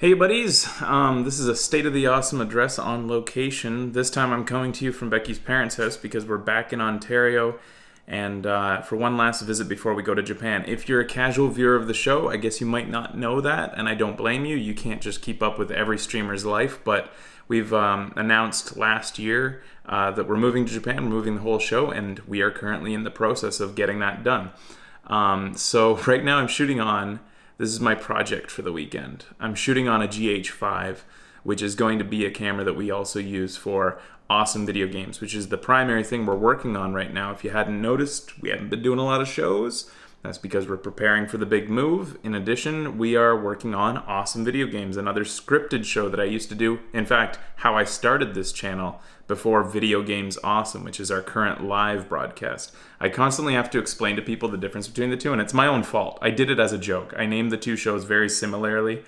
Hey buddies, this is a State of the Awesome address on location. This time I'm coming to you from Becky's parents' house because we're back in Ontario and for one last visit before we go to Japan. If you're a casual viewer of the show, I guess you might not know that, and I don't blame you. You can't just keep up with every streamer's life, but we've announced last year that we're moving to Japan, we're moving the whole show, and we are currently in the process of getting that done. So right now I'm shooting on, this is my project for the weekend. I'm shooting on a GH5, which is going to be a camera that we also use for awesome video games, which is the primary thing we're working on right now. If you hadn't noticed, we haven't been doing a lot of shows. That's because we're preparing for the big move. In addition, we are working on awesome video games, another scripted show that I used to do. In fact, how I started this channel before Video Games Awesome, which is our current live broadcast. I constantly have to explain to people the difference between the two, and it's my own fault. I did it as a joke. I named the two shows very similarly.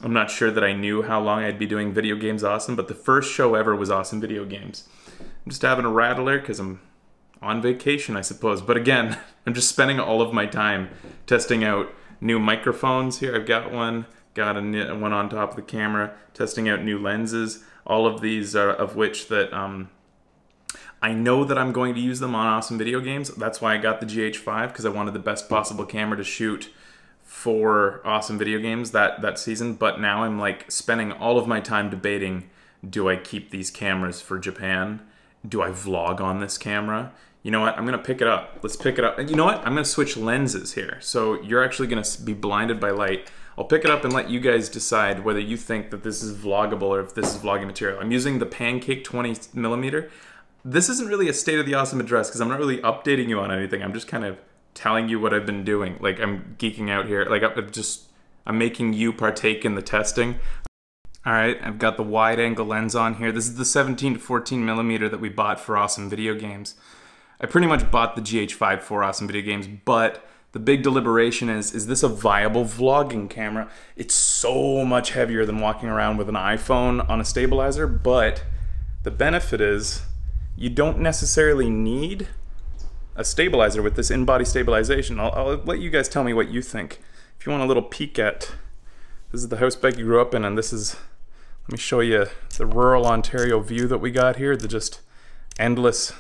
I'm not sure that I knew how long I'd be doing Video Games Awesome, but the first show ever was Awesome Video Games. I'm just having a rattler because I'm on vacation, I suppose. But again, I'm just spending all of my time testing out new microphones. Here I've got one, got one on top of the camera, testing out new lenses. All of these are of which that I know that I'm going to use them on awesome video games. That's why I got the GH5, because I wanted the best possible camera to shoot for awesome video games that season. But now I'm like spending all of my time debating, do I keep these cameras for Japan? Do I vlog on this camera? You know what? I'm going to pick it up. Let's pick it up. You know what? I'm going to switch lenses here. So you're actually going to be blinded by light. I'll pick it up and let you guys decide whether you think that this is vloggable or if this is vlogging material. I'm using the Pancake 20mm. This isn't really a State of the Awesome address because I'm not really updating you on anything. I'm just kind of telling you what I've been doing. Like, I'm geeking out here. Like, I'm making you partake in the testing. All right, I've got the wide angle lens on here. This is the 17 to 14mm that we bought for awesome video games. I pretty much bought the GH5 for awesome video games, but the big deliberation is this a viable vlogging camera? It's so much heavier than walking around with an iPhone on a stabilizer, but the benefit is you don't necessarily need a stabilizer with this in-body stabilization. I'll let you guys tell me what you think. If you want a little peek at, this is the house Becky grew up in, and this is, let me show you the rural Ontario view that we got here, the just endless,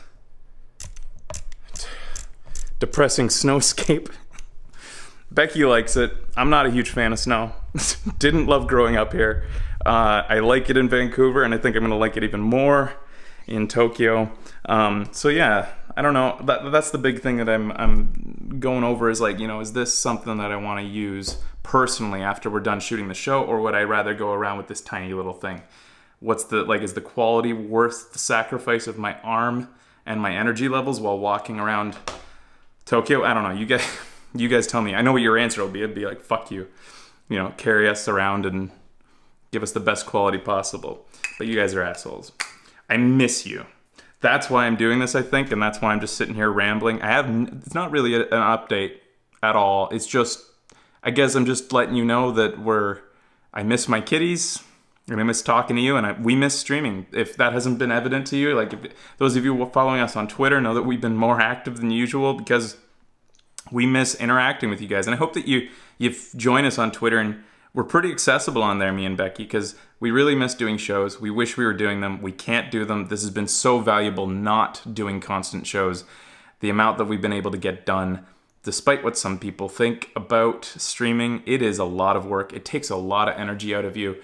depressing snowscape. Becky likes it. I'm not a huge fan of snow. Didn't love growing up here. I like it in Vancouver, and I think I'm gonna like it even more in Tokyo. So yeah, I don't know. That's the big thing that I'm going over is like, you know, is this something that I want to use personally after we're done shooting the show, or would I rather go around with this tiny little thing? What's the, like, is the quality worth the sacrifice of my arm and my energy levels while walking around Tokyo? I don't know. You guys tell me. I know what your answer will be. It'd be like, fuck you. You know, carry us around and give us the best quality possible. But you guys are assholes. I miss you. That's why I'm doing this, I think, and that's why I'm just sitting here rambling. It's not really an update at all. It's just, I guess I'm just letting you know that I miss my kitties, and I miss talking to you, and we miss streaming. If that hasn't been evident to you, like those of you following us on Twitter know that we've been more active than usual because we miss interacting with you guys. And I hope that you join us on Twitter, and we're pretty accessible on there, me and Becky, because we really miss doing shows. We wish we were doing them. We can't do them. This has been so valuable not doing constant shows. The amount that we've been able to get done, despite what some people think about streaming, it is a lot of work. It takes a lot of energy out of you.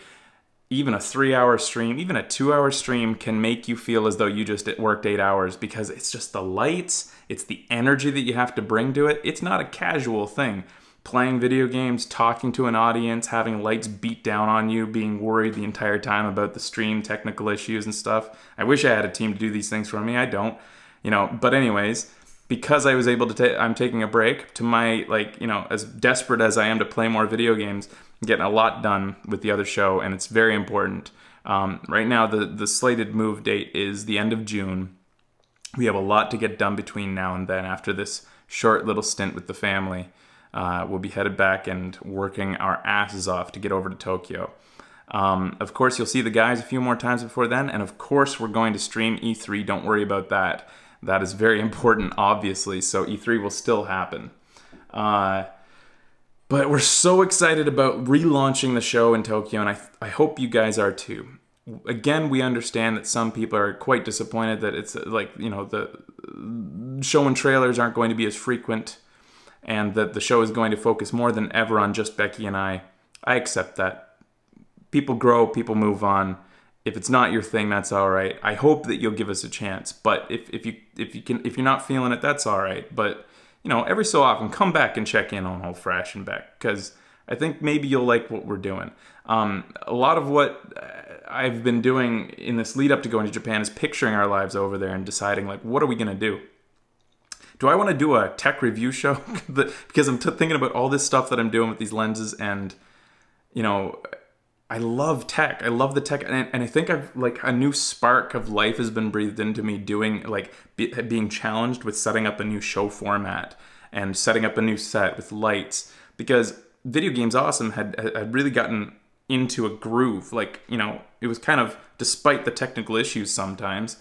Even a 3-hour stream, even a 2-hour stream can make you feel as though you just worked 8 hours, because it's just the lights, it's the energy that you have to bring to it. It's not a casual thing. Playing video games, talking to an audience, having lights beat down on you, being worried the entire time about the stream, technical issues and stuff. I wish I had a team to do these things for me. I don't, you know, but anyways, because I was able to I'm taking a break to my, like, you know, as desperate as I am to play more video games, I'm getting a lot done with the other show, and it's very important. Right now, the slated move date is the end of June. We have a lot to get done between now and then. After this short little stint with the family, we'll be headed back and working our asses off to get over to Tokyo. Of course, you'll see the guys a few more times before then, and of course, we're going to stream E3. Don't worry about that. That is very important, obviously, so E3 will still happen. But we're so excited about relaunching the show in Tokyo, and I hope you guys are too. Again, we understand that some people are quite disappointed that it's like, you know, the show and trailers aren't going to be as frequent, and that the show is going to focus more than ever on just Becky and I. I accept that. People grow, people move on. If it's not your thing, that's all right. I hope that you'll give us a chance. But if you're not feeling it, that's all right. But you know, every so often, come back and check in on Whole Fresh and Beck, because I think maybe you'll like what we're doing. A lot of what I've been doing in this lead up to going to Japan is picturing our lives over there and deciding, like, what are we gonna do? Do I want to do a tech review show? Because I'm thinking about all this stuff that I'm doing with these lenses, and you know, I love tech. I love the tech, and I think I've like a new spark of life has been breathed into me doing being challenged with setting up a new show format and setting up a new set with lights, because Video Games Awesome had really gotten into a groove. Like, you know, it was kind of, despite the technical issues sometimes,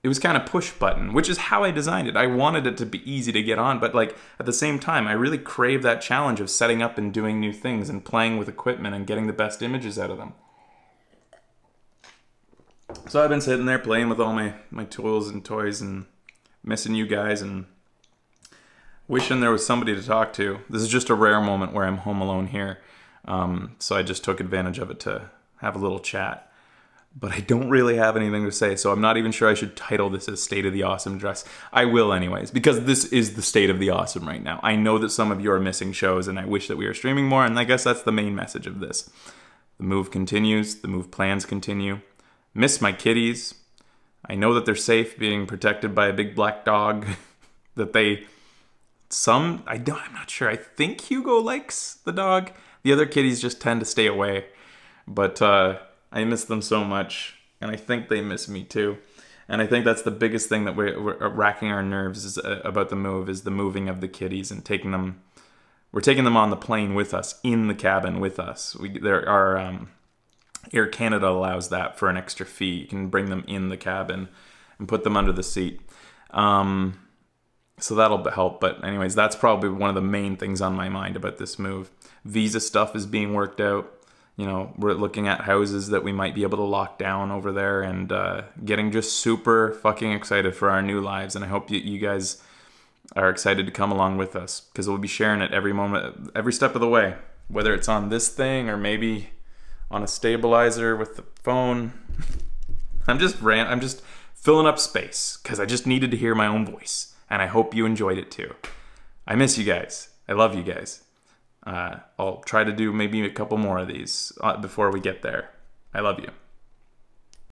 it was kind of push button, which is how I designed it. I wanted it to be easy to get on, but like at the same time, I really crave that challenge of setting up and doing new things and playing with equipment and getting the best images out of them. So I've been sitting there playing with all my tools and toys and missing you guys and wishing there was somebody to talk to. This is just a rare moment where I'm home alone here. So I just took advantage of it to have a little chat. But I don't really have anything to say, so I'm not even sure I should title this as State of the Awesome Dress. I will anyways, because this is the state of the awesome right now. I know that some of you are missing shows, and I wish that we were streaming more, and I guess that's the main message of this. The move continues, the move plans continue. Miss my kitties. I know that they're safe being protected by a big black dog. That I'm not sure. I think Hugo likes the dog. The other kitties just tend to stay away. But, I miss them so much, and I think they miss me too. And I think that's the biggest thing that we're racking our nerves is, about the move, is the moving of the kitties and taking them. We're taking them on the plane with us, in the cabin with us. Air Canada allows that for an extra fee. You can bring them in the cabin and put them under the seat. So that'll help. But anyways, that's probably one of the main things on my mind about this move. Visa stuff is being worked out. You know, we're looking at houses that we might be able to lock down over there, and getting just super fucking excited for our new lives. And I hope you guys are excited to come along with us, because we'll be sharing it every moment, every step of the way, whether it's on this thing or maybe on a stabilizer with the phone. I'm just filling up space because I just needed to hear my own voice, and I hope you enjoyed it too. I miss you guys. I love you guys. I'll try to do maybe a couple more of these before we get there. I love you.